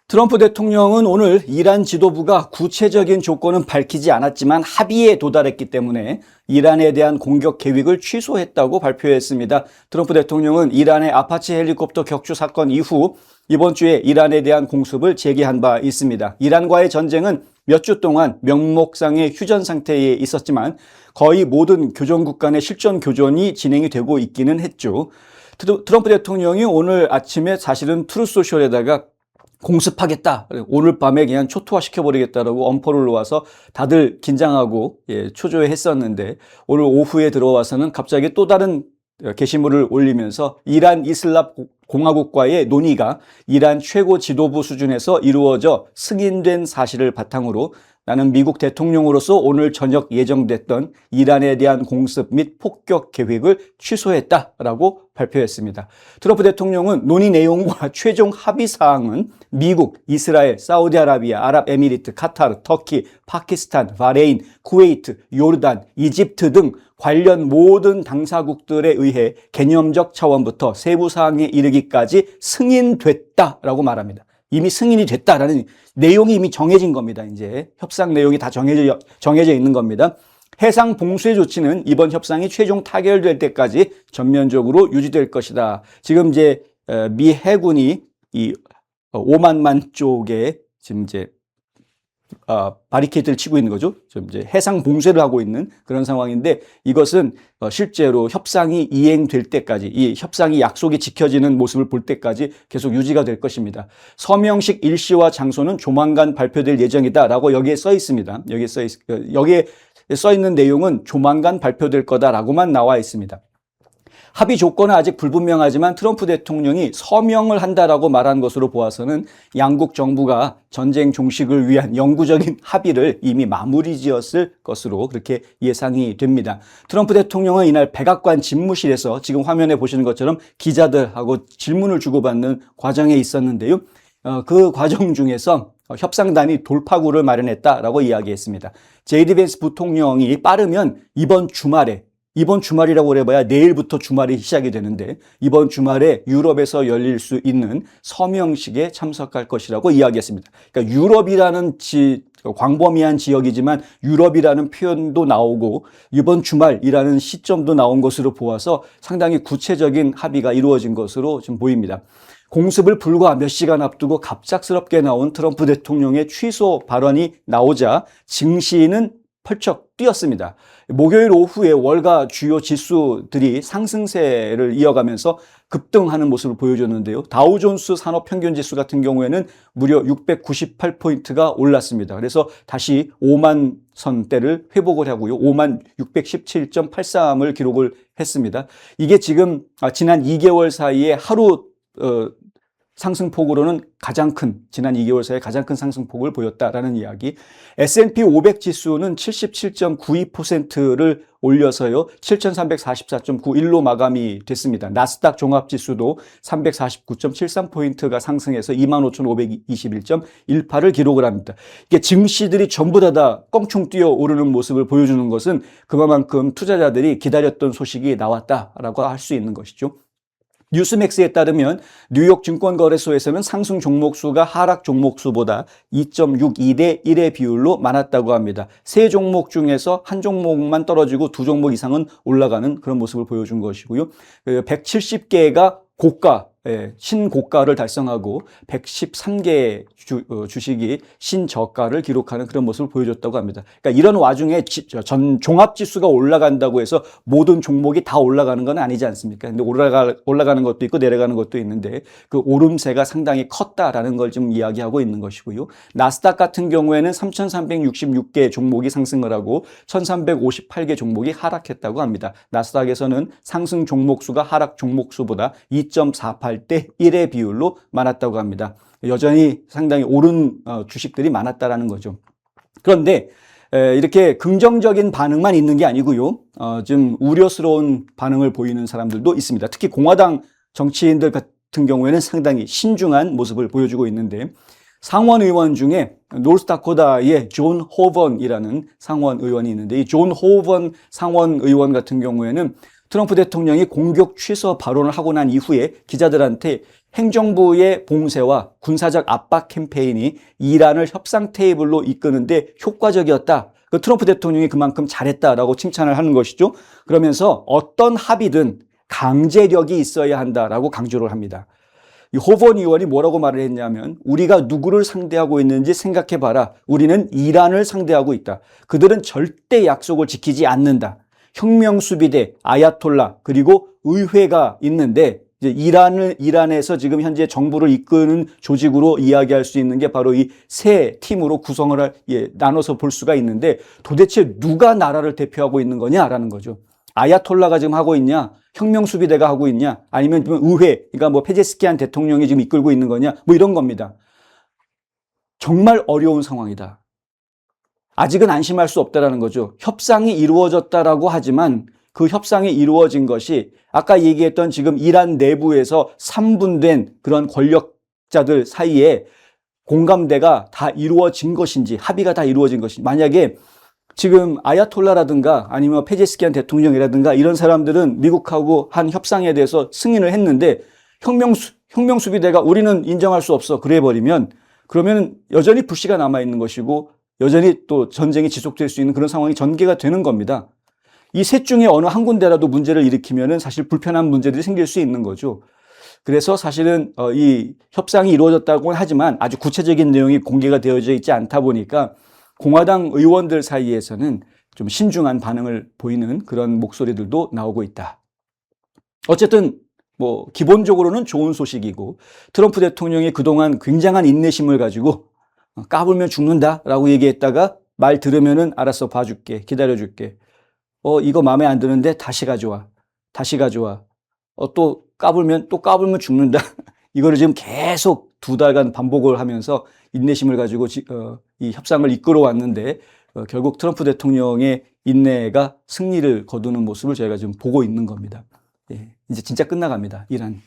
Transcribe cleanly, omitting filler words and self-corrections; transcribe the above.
트럼프 대통령은 오늘 이란 지도부가 구체적인 조건은 밝히지 않았지만 합의에 도달했기 때문에 이란에 대한 공격 계획을 취소했다고 발표했습니다. 트럼프 대통령은 이란의 아파치 헬리콥터 격추 사건 이후 이번 주에 이란에 대한 공습을 재개한 바 있습니다. 이란과의 전쟁은 몇 주 동안 명목상의 휴전 상태에 있었지만 거의 모든 교전국 간의 실전 교전이 진행이 되고 있기는 했죠. 트럼프 대통령이 오늘 아침에 사실은 트루소셜에다가 공습하겠다. 오늘 밤에 그냥 초토화시켜버리겠다라고 엄포를 놓아서 다들 긴장하고 초조해했었는데 오늘 오후에 들어와서는 갑자기 또 다른 게시물을 올리면서 이란 이슬람 공화국과의 논의가 이란 최고 지도부 수준에서 이루어져 승인된 사실을 바탕으로 나는 미국 대통령으로서 오늘 저녁 예정됐던 이란에 대한 공습 및 폭격 계획을 취소했다라고 발표했습니다. 트럼프 대통령은 논의 내용과 최종 합의 사항은 미국, 이스라엘, 사우디아라비아, 아랍에미리트, 카타르, 터키, 파키스탄, 바레인, 쿠웨이트, 요르단, 이집트 등 관련 모든 당사국들에 의해 개념적 차원부터 세부 사항에 이르기까지 승인됐다라고 말합니다. 이미 승인이 됐다라는 내용이 이미 정해진 겁니다. 이제 협상 내용이 다 정해져 있는 겁니다. 해상 봉쇄 조치는 이번 협상이 최종 타결될 때까지 전면적으로 유지될 것이다. 지금 이제 미 해군이 이 오만만 쪽에 지금 이제 바리케이트를 치고 있는 거죠. 좀 이제 해상 봉쇄를 하고 있는 그런 상황인데 이것은 실제로 협상이 이행될 때까지 이 협상이 약속이 지켜지는 모습을 볼 때까지 계속 유지가 될 것입니다. 서명식 일시와 장소는 조만간 발표될 예정이다라고 여기에 써 있습니다. 여기에 써 있는 내용은 조만간 발표될 거다라고만 나와 있습니다. 합의 조건은 아직 불분명하지만 트럼프 대통령이 서명을 한다라고 말한 것으로 보아서는 양국 정부가 전쟁 종식을 위한 영구적인 합의를 이미 마무리 지었을 것으로 그렇게 예상이 됩니다. 트럼프 대통령은 이날 백악관 집무실에서 지금 화면에 보시는 것처럼 기자들하고 질문을 주고받는 과정에 있었는데요. 그 과정 중에서 협상단이 돌파구를 마련했다라고 이야기했습니다. 제이디 벤스 부통령이 빠르면 이번 주말이라고 그래봐야 내일부터 주말이 시작이 되는데 이번 주말에 유럽에서 열릴 수 있는 서명식에 참석할 것이라고 이야기했습니다. 그러니까 유럽이라는 광범위한 지역이지만 유럽이라는 표현도 나오고 이번 주말이라는 시점도 나온 것으로 보아서 상당히 구체적인 합의가 이루어진 것으로 좀 보입니다. 공습을 불과 몇 시간 앞두고 갑작스럽게 나온 트럼프 대통령의 취소 발언이 나오자 증시는 펄쩍 뛰었습니다. 목요일 오후에 월가 주요 지수들이 상승세를 이어가면서 급등하는 모습을 보여줬는데요. 다우존스 산업평균지수 같은 경우에는 무려 698포인트가 올랐습니다. 그래서 다시 5만 선대를 회복을 하고요. 5만 617.83을 기록을 했습니다. 이게 지금 지난 2개월 사이에 하루 상승폭으로는 지난 2개월 사이에 가장 큰 상승폭을 보였다라는 이야기. S&P 500 지수는 77.92%를 올려서요. 7,344.91로 마감이 됐습니다. 나스닥 종합지수도 349.73포인트가 상승해서 25,521.18을 기록을 합니다. 이게 증시들이 전부 다 껑충 뛰어 오르는 모습을 보여주는 것은 그만큼 투자자들이 기다렸던 소식이 나왔다라고 할 수 있는 것이죠. 뉴스맥스에 따르면 뉴욕 증권거래소에서는 상승 종목수가 하락 종목수보다 2.62대 1의 비율로 많았다고 합니다. 세 종목 중에서 한 종목만 떨어지고 두 종목 이상은 올라가는 그런 모습을 보여준 것이고요. 170개가 신고가를 달성하고 113개의 주식이 신저가를 기록하는 그런 모습을 보여줬다고 합니다. 그러니까 이런 와중에 전 종합지수가 올라간다고 해서 모든 종목이 다 올라가는 건 아니지 않습니까? 근데 올라가는 것도 있고 내려가는 것도 있는데 그 오름세가 상당히 컸다라는 걸 좀 이야기하고 있는 것이고요. 나스닥 같은 경우에는 3,366개 종목이 상승을 하고 1,358개 종목이 하락했다고 합니다. 나스닥에서는 상승 종목수가 하락 종목수보다 2.48대 1의 비율로 많았다고 합니다. 여전히 상당히 오른 주식들이 많았다라는 거죠. 그런데 이렇게 긍정적인 반응만 있는 게 아니고요. 좀 우려스러운 반응을 보이는 사람들도 있습니다. 특히 공화당 정치인들 같은 경우에는 상당히 신중한 모습을 보여주고 있는데 상원 의원 중에 노스다코다의 존 호번이라는 상원 의원이 있는데 이 존 호번 상원 의원 같은 경우에는 트럼프 대통령이 공격 취소 발언을 하고 난 이후에 기자들한테 행정부의 봉쇄와 군사적 압박 캠페인이 이란을 협상 테이블로 이끄는데 효과적이었다. 그 트럼프 대통령이 그만큼 잘했다라고 칭찬을 하는 것이죠. 그러면서 어떤 합의든 강제력이 있어야 한다라고 강조를 합니다. 이 호번 의원이 뭐라고 말을 했냐면 우리가 누구를 상대하고 있는지 생각해봐라. 우리는 이란을 상대하고 있다. 그들은 절대 약속을 지키지 않는다. 혁명수비대, 아야톨라, 그리고 의회가 있는데 이제 이란에서 지금 현재 정부를 이끄는 조직으로 이야기할 수 있는 게 바로 이 세 팀으로 구성을 나눠서 볼 수가 있는데 도대체 누가 나라를 대표하고 있는 거냐라는 거죠. 아야톨라가 지금 하고 있냐? 혁명수비대가 하고 있냐? 아니면 의회, 그러니까 뭐 페제스키안 대통령이 지금 이끌고 있는 거냐? 뭐 이런 겁니다. 정말 어려운 상황이다. 아직은 안심할 수 없다라는 거죠. 협상이 이루어졌다라고 하지만 그 협상이 이루어진 것이 아까 얘기했던 지금 이란 내부에서 3분된 그런 권력자들 사이에 공감대가 다 이루어진 것인지 합의가 다 이루어진 것인지 만약에 지금 아야톨라라든가 아니면 페제스키안 대통령이라든가 이런 사람들은 미국하고 한 협상에 대해서 승인을 했는데 혁명수비대가 우리는 인정할 수 없어 그래 버리면 그러면 여전히 불씨가 남아있는 것이고 여전히 또 전쟁이 지속될 수 있는 그런 상황이 전개가 되는 겁니다. 이 셋 중에 어느 한 군데라도 문제를 일으키면은 사실 불편한 문제들이 생길 수 있는 거죠. 그래서 사실은 이 협상이 이루어졌다고는 하지만 아주 구체적인 내용이 공개가 되어져 있지 않다 보니까 공화당 의원들 사이에서는 좀 신중한 반응을 보이는 그런 목소리들도 나오고 있다. 어쨌든 뭐 기본적으로는 좋은 소식이고 트럼프 대통령이 그동안 굉장한 인내심을 가지고 까불면 죽는다라고 얘기했다가 말 들으면은 알았어 봐줄게 기다려줄게 이거 마음에 안 드는데 다시 가져와 또 까불면 죽는다 이거를 지금 계속 2달간 반복을 하면서 인내심을 가지고 이 협상을 이끌어 왔는데 결국 트럼프 대통령의 인내가 승리를 거두는 모습을 저희가 지금 보고 있는 겁니다. 예, 이제 진짜 끝나갑니다. 이란.